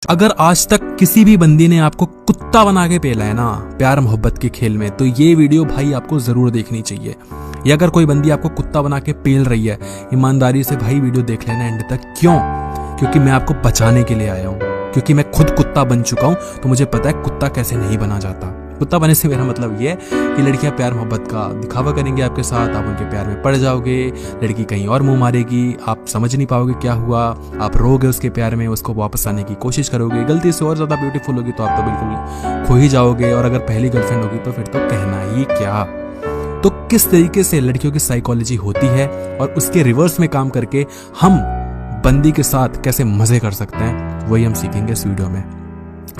अगर आज तक किसी भी बंदी ने आपको कुत्ता बना के पेला है ना प्यार मोहब्बत के खेल में, तो ये वीडियो भाई आपको जरूर देखनी चाहिए। या अगर कोई बंदी आपको कुत्ता बना के पेल रही है, ईमानदारी से भाई वीडियो देख लेना एंड तक। क्यों? क्योंकि मैं आपको बचाने के लिए आया हूँ, क्योंकि मैं खुद कुत्ता बन चुका हूँ, तो मुझे पता है कुत्ता कैसे नहीं बना जाता। कुत्ता बनने से मेरा मतलब ये है कि लड़कियां प्यार मोहब्बत का दिखावा करेंगे आपके साथ, आप उनके प्यार में पड़ जाओगे, लड़की कहीं और मुंह मारेगी, आप समझ नहीं पाओगे क्या हुआ, आप रोगे उसके प्यार में, उसको वापस आने की कोशिश करोगे, गलती से और ज्यादा ब्यूटीफुल होगी तो आप तो बिल्कुल खो ही जाओगे, और अगर पहली गर्लफ्रेंड होगी तो फिर तो कहना ही क्या। तो किस तरीके से लड़कियों की साइकोलॉजी होती है और उसके रिवर्स में काम करके हम बंदी के साथ कैसे मजे कर सकते हैं, वही हम सीखेंगे इस वीडियो में।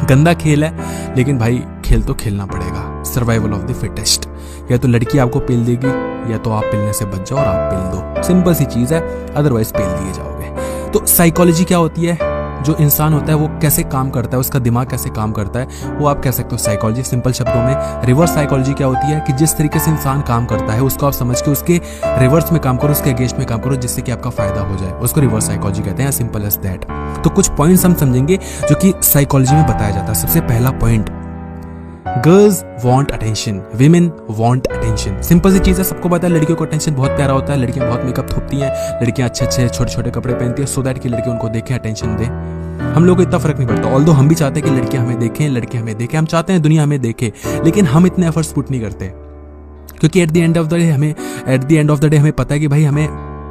गंदा खेल है, लेकिन भाई खेल तो खेलना पड़ेगा। Survival of the fittest. या तो लड़की आपको पेल देगी, या तो आप पेलने से बच जाओ और आप पेल दो। सिंपल सी चीज है, अदरवाइज पेल दिए जाओगे। तो साइकोलॉजी क्या होती है, जो इंसान होता है वो कैसे काम करता है, उसका दिमाग कैसे काम करता है, वो आप कह सकते हो साइकोलॉजी। सिंपल शब्दों में रिवर्स साइकोलॉजी क्या होती है कि जिस तरीके से इंसान काम करता है उसको आप समझ के उसके रिवर्स में काम करो, उसके अगेंस्ट में काम करो, जिससे कि आपका फायदा हो जाए, उसको रिवर्स साइकोलॉजी कहते हैं। Simple as that. तो कुछ पॉइंट्स हम समझेंगे जो कि साइकोलॉजी में बताया जाता है। सबसे पहला point, girls want attention, women want attention. Simple सी चीज है, सबको पता है लड़कियों को अटेंशन बहुत प्यारा होता है, लड़कियां बहुत मेकअप थोपती हैं, लड़कियां अच्छे अच्छे छोटे छोटे कपड़े पहनती है सो दैट कि लड़के उनको देखें, अटेंशन दें। हम लोग को इतना फर्क नहीं पड़ता, ऑल्दो हम भी चाहते हैं कि लड़कियां हमें देखें, लड़के हमें देखें, हम चाहते हैं दुनिया हमें देखे, लेकिन हम इतने एफर्ट्स पुट नहीं करते, क्योंकि at the end of the day हमें पता है कि भाई हमें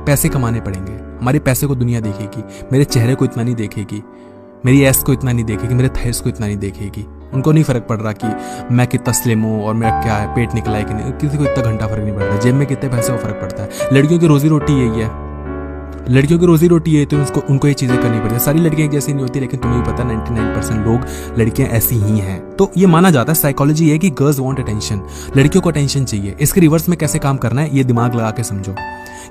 पैसे कमाने पड़ेंगे, हमारे पैसे को दुनिया देखेगी, मेरे चेहरे को इतना नहीं देखेगी, मेरी एस को इतना नहीं देखेगी, मेरे थाइस को इतना नहीं देखेगी। उनको नहीं फर्क पड़ रहा कि मैं कितना स्लिम हूँ और मेरा क्या है, पेट निकला है कि नहीं, किसी को इतना घंटा फर्क नहीं पड़ता, जेब में कितने पैसे को फर्क पड़ता है। लड़कियों की रोजी रोटी यही है, लड़कियों की रोजी रोटी है, तो उनको ये चीजें करनी पड़ती है। सारी लड़कियां जैसी नहीं होती, लेकिन तुम्हें भी पता 99% लोग लड़कियां ऐसी ही हैं। तो ये माना जाता है, साइकोलॉजी है कि गर्ल्स वांट अटेंशन, लड़कियों को अटेंशन चाहिए। इसके रिवर्स में कैसे काम करना है, ये दिमाग लगा के समझो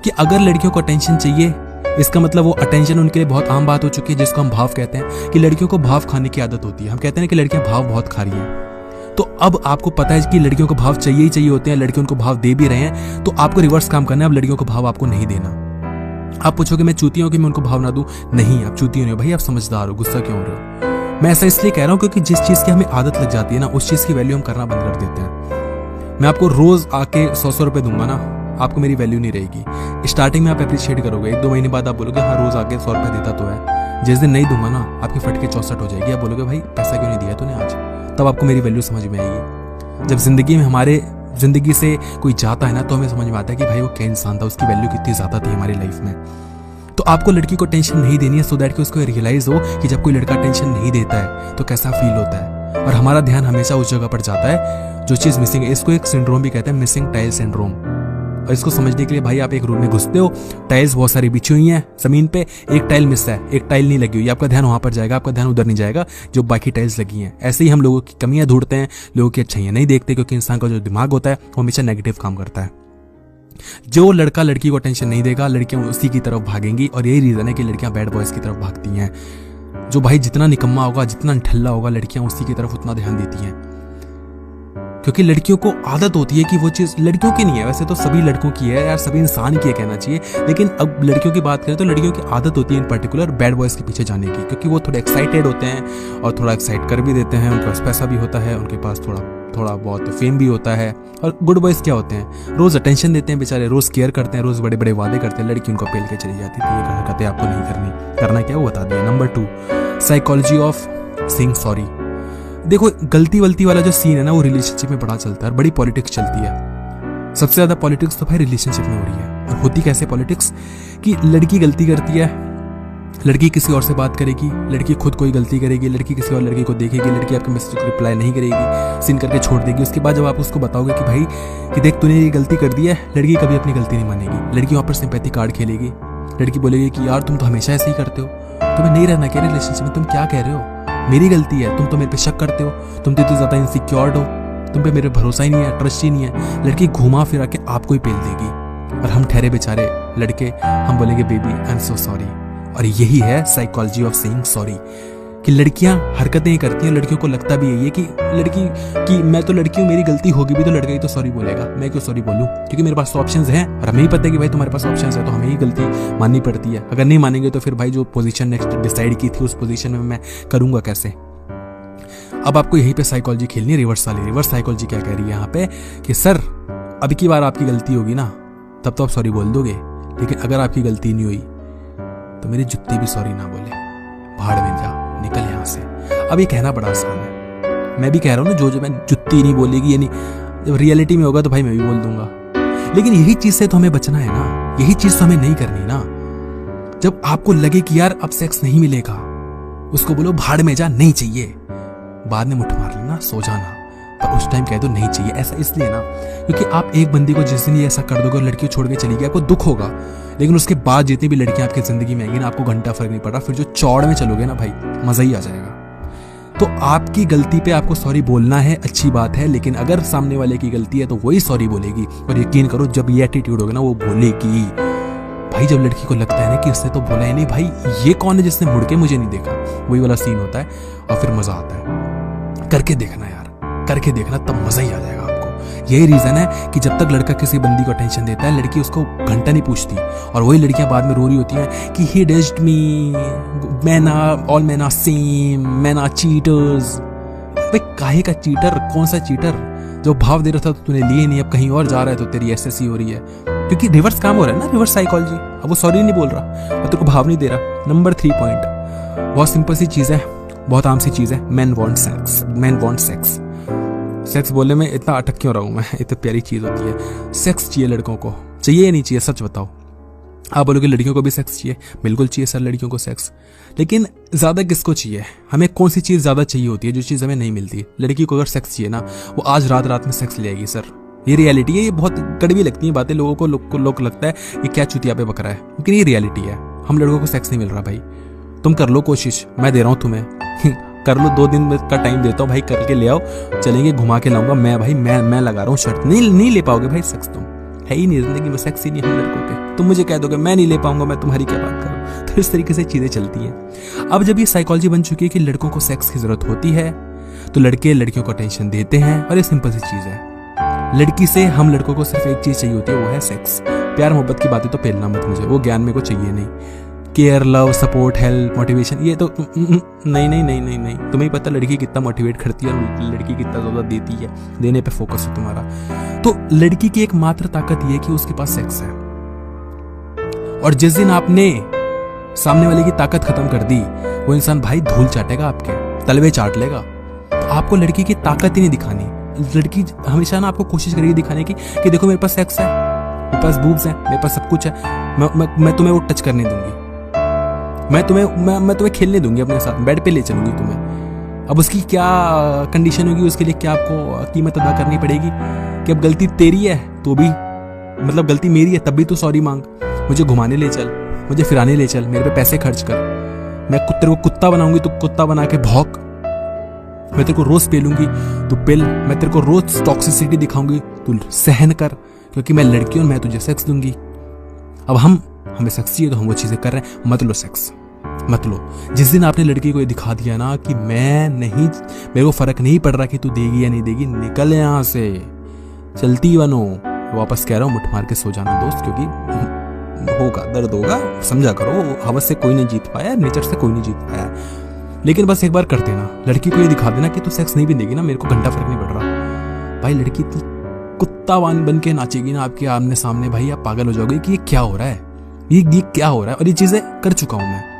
कि अगर लड़कियों को अटेंशन चाहिए, इसका मतलब वो अटेंशन उनके लिए बहुत आम बात हो चुकी है, जिसको हम भाव कहते हैं, कि लड़कियों को भाव खाने की आदत होती है। हम कहते हैं कि लड़कियां भाव बहुत खा रही हैं। तो अब आपको पता है कि लड़कियों को भाव चाहिए ही चाहिए होते हैं, लड़के उनको भाव दे भी रहे हैं, तो आपको रिवर्स काम करना है। अब लड़कियों को भाव आपको नहीं देना। आप पूछोगे मैं चूती हूं कि मैं उनको भाव ना दूं? नहीं, आप चूती नहीं हो भाई, आप समझदार हो। गुस्सा क्यों हो रहे हो? मैं ऐसा इसलिए कह रहा हूं क्योंकि जिस चीज की हमें आदत लग जाती है ना, उस चीज की वैल्यू हम करना बंद कर देते हैं। मैं आपको रोज आके 100 रुपए दूंगा ना, आपको मेरी वैल्यू नहीं रहेगी। स्टार्टिंग में आप अप्रिशिएट करोगे, 1-2 महीने बाद आप बोलोगे हाँ रोज आके 100 रुपए देता तो है। जिस दिन नहीं दूंगा ना, आपकी फटके 64 हो जाएगी, आप बोलोगे भाई पैसा क्यों नहीं दिया तूने आज, तब आपको मेरी वैल्यू समझ में आएगी। जब जिंदगी में हमारे जिंदगी से कोई जाता है ना, तो हमें समझ में आता है कि भाई वो क्या इंसान था, उसकी वैल्यू कितनी ज्यादा थी हमारी लाइफ में। तो आपको लड़की को टेंशन नहीं देनी है, सो दैट कि उसको रियलाइज हो कि जब कोई लड़का टेंशन नहीं देता है तो कैसा फील होता है, और हमारा ध्यान हमेशा उस जगह पर जाता है जो चीज मिसिंग है। इसको एक सिंड्रोम भी कहते हैं, मिसिंग टाइल सिंड्रोम। और इसको समझने के लिए भाई आप एक रूम में घुसते हो, टाइल्स बहुत सारी बिछी हुई हैं जमीन पे, एक टाइल मिस है, एक टाइल नहीं लगी हुई, आपका ध्यान वहां पर जाएगा, आपका ध्यान उधर नहीं जाएगा जो बाकी टाइल्स लगी हैं। ऐसे ही हम लोगों की कमियां ढूंढते हैं, लोगों की अच्छाइयां नहीं देखते, क्योंकि इंसान का जो दिमाग होता है वो हमेशा नेगेटिव काम करता है। जो लड़का लड़की को टेंशन नहीं देगा, लड़कियां उसी की तरफ भागेंगी, और यही रीजन है कि लड़कियां बैड बॉयज की तरफ भागती हैं। जो भाई जितना निकम्मा होगा, जितना ठल्ला होगा, लड़कियां उसी की तरफ उतना ध्यान देती हैं, क्योंकि लड़कियों को आदत होती है कि वो चीज लड़कियों की नहीं है, वैसे तो सभी लड़कों की है यार, सभी इंसान की है कहना चाहिए, लेकिन अब लड़कियों की बात करें तो लड़कियों की आदत होती है इन पर्टिकुलर बैड बॉयज के पीछे जाने की, क्योंकि वो थोड़े एक्साइटेड होते हैं और थोड़ा एक्साइट कर भी देते हैं, उनके पास पैसा भी होता है, उनके पास थोड़ा बहुत फेम भी होता है। और गुड बॉयज क्या होते हैं, रोज अटेंशन देते हैं बेचारे, रोज केयर करते हैं, रोज बड़े बड़े वादे करते हैं, लड़की उनको पेल के चली जाती थी, ये हरकतें आपको नहीं करना क्या वो बता दिया। Number 2, psychology of saying sorry. देखो गलती वलती वाला जो सीन है ना, वो रिलेशनशिप में बड़ा चलता है, बड़ी पॉलिटिक्स चलती है। सबसे ज्यादा पॉलिटिक्स तो भाई रिलेशनशिप में हो रही है। और होती कैसे पॉलिटिक्स कि लड़की गलती करती है, लड़की किसी और से बात करेगी, लड़की खुद कोई गलती करेगी, लड़की किसी और लड़की को देखेगी, लड़की आपके मैसेज को रिप्लाई नहीं करेगी, सीन करके छोड़ देगी। उसके बाद जब आप उसको बताओगे कि भाई कि देख तूने ये गलती कर दी है, लड़की कभी अपनी गलती नहीं मानेगी, लड़की वहां पर सिंपैथी कार्ड खेलेगी, लड़की बोलेगी कि यार तुम तो हमेशा ऐसे ही करते हो, तुम्हें नहीं रहना क्या रिलेशनशिप में, तुम क्या कह रहे हो, मेरी गलती है, तुम तो मेरे पे शक करते हो, तुम तो इतनी ज्यादा इनसिक्योर्ड हो, तुम पे मेरे भरोसा ही नहीं है, ट्रस्ट ही नहीं है। लड़की घुमा फिरा के आपको ही पेल देगी, और हम ठहरे बेचारे लड़के हम बोलेंगे baby I am so sorry. और यही है साइकोलॉजी ऑफ सेइंग सॉरी। कि लड़कियां हरकतें करती हैं, लड़कियों को लगता भी यही है कि लड़की कि मैं तो लड़की हूँ, मेरी गलती होगी भी तो लड़का ही तो सॉरी बोलेगा, मैं क्यों सॉरी बोलूँ, क्योंकि मेरे पास ऑप्शंस हैं और हमें ही पता है कि भाई तुम्हारे पास ऑप्शंस है तो हमें ही गलती माननी पड़ती है। अगर नहीं मानेंगे तो फिर भाई जो पोजीशन नेक्स्ट डिसाइड की थी उस पोजीशन में मैं करूँगा कैसे। अब आपको यहीं पे साइकोलॉजी खेलनी है रिवर्स वाली। रिवर्स साइकोलॉजी क्या कह रही है यहाँ पे कि सर अब की बार आपकी गलती होगी ना तब तो आप सॉरी बोल दोगे, लेकिन अगर आपकी गलती नहीं हुई तो मेरी जुत्ती भी सॉरी ना बोले, भाड़ में जा, निकल यहाँ से। अब ये कहना बड़ा आसान है, मैं भी कह रहा हूँ ना, जो मैं जुत्ती नहीं बोलेगी, यानी जब रियलिटी में होगा तो भाई मैं भी बोल दूंगा। लेकिन यही चीज से तो हमें बचना है ना, यही चीज तो हमें नहीं करनी ना। जब आपको लगे कि यार अब सेक्स नहीं मिलेगा, उसको बोलो भाड़ में जा, नहीं चाहिए, बाद में मुठ मार लेना, सो जाना, पर उस टाइम कह दो नहीं चाहिए। ऐसा इसलिए ना क्योंकि आप एक बंदी को जिस दिन ये ऐसा कर दोगे और लड़की छोड़ के चली गई, आपको दुख होगा, लेकिन उसके बाद जितनी भी लड़कियां आपकी जिंदगी में आएंगी ना, आपको घंटा फर्क नहीं पड़ रहा, फिर जो चौड़ में चलोगे ना भाई, मजा ही आ जाएगा। तो आपकी गलती पे आपको सॉरी बोलना है, अच्छी बात है, लेकिन अगर सामने वाले की गलती है तो वही सॉरी बोलेगी। और यकीन करो जब ये एटीट्यूड होगा ना वो बोलेगी। भाई जब लड़की को लगता है ना कि उसने तो बोला ही नहीं, भाई ये कौन है जिसने मुड़ के मुझे नहीं देखा, वही वाला सीन होता है और फिर मजा आता है। करके देखना यार, करके देखना, तब मजा ही आ जाएगा आपको। यही रीजन है कि जब तक लड़का किसी बंदी को अटेंशन देता है, लड़की उसको घंटा नहीं पूछती, और वही लड़कियां बाद में रो रही होती हैं कि he dissed me, all men are same, men are cheaters. भाई काहे का चीटर, कौन सा चीटर? जो भाव दे रहा था तो तूने लिए नहीं, अब कहीं और जा रहा है तो तेरी एसएससी हो रही है, क्योंकि रिवर्स काम हो रहा है ना, रिवर्स साइकोलॉजी। अब वो सॉरी नहीं बोल रहा और तेरे को भाव नहीं दे रहा। नंबर 3 पॉइंट, बहुत सिंपल सी चीज है, बहुत आम सी चीज है, main want sex. Main want sex. Sex बोलने में इतना अटक क्यों रहा हूं मैं, इतनी प्यारी चीज होती है। सेक्स चाहिए लड़कों को, चाहिए या नहीं चाहिए, सच बताओ। आप बोलोगे लड़कियों को भी सेक्स चाहिए, बिल्कुल चाहिए सर लड़कियों को सेक्स, लेकिन ज्यादा किसको चाहिए? हमें कौन सी चीज ज्यादा चाहिए होती है, जो चीज हमें नहीं मिलती? लड़की को अगर सेक्स चाहिए ना, वो आज रात में सेक्स ले आएगी सर, ये रियलिटी है। ये बहुत कड़वी लगती है बातें लोगों को, लोग लगता है ये क्या चुतिया पे बकरा है, लेकिन ये रियलिटी है। हम लड़कों को सेक्स नहीं मिल रहा भाई, तुम कर लो कोशिश, मैं दे रहा हूं तुम्हें कर लो, 2 दिन का टाइम देता हूँ भाई, करके ले आओ, चलेंगे, घुमा के लाऊंगा मैं भाई, मैं लगा रहा हूँ शर्त। नहीं ले पाओगे भाई सेक्स, तुम है ही नहीं जिंदगी में, सेक्स ही नहीं हम लड़कों के। तुम मुझे कह दोगे मैं नहीं ले पाऊंगा, मैं तुम्हारी क्या बात करूं? तो इस तरीके से चीजें चलती हैं। अब जब ये साइकोलॉजी बन चुकी है कि लड़कों को सेक्स की जरूरत होती है, तो लड़के लड़कियों को अटेंशन देते हैं, और ये सिंपल सी चीज है। लड़की से हम लड़कों को सिर्फ एक चीज चाहिए होती है, वो है सेक्स। प्यार मोहब्बत की बातें तो पेलना मत मुझे, वो ज्ञान मेरे को चाहिए नहीं। Care, love, support, help, motivation, ये तो नहीं। तुम्हें पता लड़की कितना मोटिवेट करती है और लड़की कितना ज्यादा देती है, देने पे फोकस है तुम्हारा। तो लड़की की एकमात्र ताकत ये है कि उसके पास सेक्स है, और जिस दिन आपने सामने वाले की ताकत खत्म कर दी, वो इंसान भाई धूल चाटेगा, आपके तलवे चाट लेगा। तो आपको लड़की की ताकत ही नहीं दिखानी। लड़की हमेशा ना आपको कोशिश करेगी दिखाने की कि देखो मेरे पास सेक्स है, मेरे पास बूब्स हैं, मेरे पास सब कुछ है, मैं तुम्हें वो टच करने दूंगी, मैं तुम्हें खेलने दूंगी अपने साथ, बेड पे ले चलूंगी तुम्हें। अब उसकी क्या कंडीशन होगी, उसके लिए क्या आपको कीमत अदा करनी पड़ेगी कि अब गलती तेरी है तो भी, मतलब गलती मेरी है तब भी तू सॉरी मांग, मुझे घुमाने ले चल, मुझे फिराने ले चल, मेरे पे पैसे खर्च कर, मैं तेरे को कुत्ता बनाऊंगी, तू कुत्ता बना के भौंक, मैं तेरे को रोज पेलूंगी, तू पेल, मैं तेरे को रोज टॉक्सिसिटी दिखाऊंगी, तू सहन कर, क्योंकि मैं लड़की हूं, मैं तुझे सेक्स दूंगी। अब हमें सेक्स चाहिए तो हम वो चीजें कर रहे हैं, मत लो सेक्स, मत लो। जिस दिन आपने लड़की को ये दिखा दिया ना कि मैं नहीं, मेरे को फर्क नहीं पड़ रहा कि तू देगी या नहीं देगी, निकल यहां से, चलती बनो। वापस कह रहा हूं, मुठ मार के सो जाना दोस्त, क्योंकि होगा, दर्द होगा, समझा करो। हवस से कोई नहीं जीत पाया, नेचर से कोई नहीं जीत पाया, लेकिन बस एक बार कर देना, लड़की को ये दिखा देना कि तू सेक्स नहीं भी देगी ना, मेरे को घंटा फर्क नहीं पड़ रहा। भाई लड़की तू कुत्ता बन के नाचेगी ना आपके आमने सामने, भाई आप पागल हो जाओगे कि ये क्या हो रहा है, ये क्या हो रहा है। और ये चीजें कर चुका हूं मैं।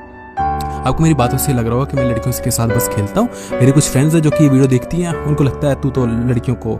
आपको मेरी बातों से लग रहा होगा कि मैं लड़कियों के साथ बस खेलता हूँ। मेरे कुछ फ्रेंड्स हैं जो कि ये वीडियो देखती हैं, उनको लगता है तू तो लड़कियों को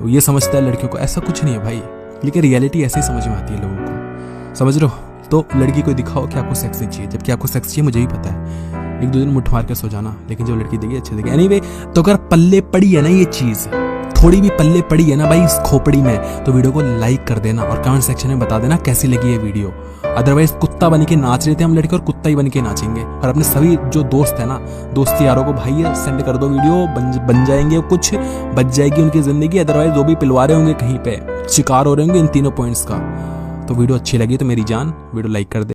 ये समझता है, लड़कियों को। ऐसा कुछ नहीं है भाई, लेकिन रियलिटी ऐसे ही समझ में आती है लोगों को, समझ रहे हो। तो लड़की को दिखाओ कि आपको सेक्स नहीं चाहिए, जबकि आपको सेक्स चाहिए, मुझे भी पता है। 1-2 दिन मुठ मार के सो जाना, लेकिन जो लड़की देगी अच्छे देगी। एनीवे, तो अगर पल्ले पड़ी है ना ये चीज, थोड़ी भी पल्ले पड़ी है ना भाई इस खोपड़ी में, तो वीडियो को लाइक कर देना और कमेंट सेक्शन में बता देना कैसी लगी ये वीडियो। अदरवाइज कुत्ता बन के नाच रहे थे हम लड़के, और कुत्ता ही बन के नाचेंगे। और अपने सभी जो दोस्त है ना, दोस्त यारों को भाई सेंड कर दो वीडियो, बन जाएंगे कुछ, बच जाएगी उनकी जिंदगी। अदरवाइज वो भी पिलवा रहे होंगे कहीं पे, शिकार हो रहे होंगे इन तीनों पॉइंट्स का। तो वीडियो अच्छी लगी तो मेरी जान वीडियो लाइक कर दे।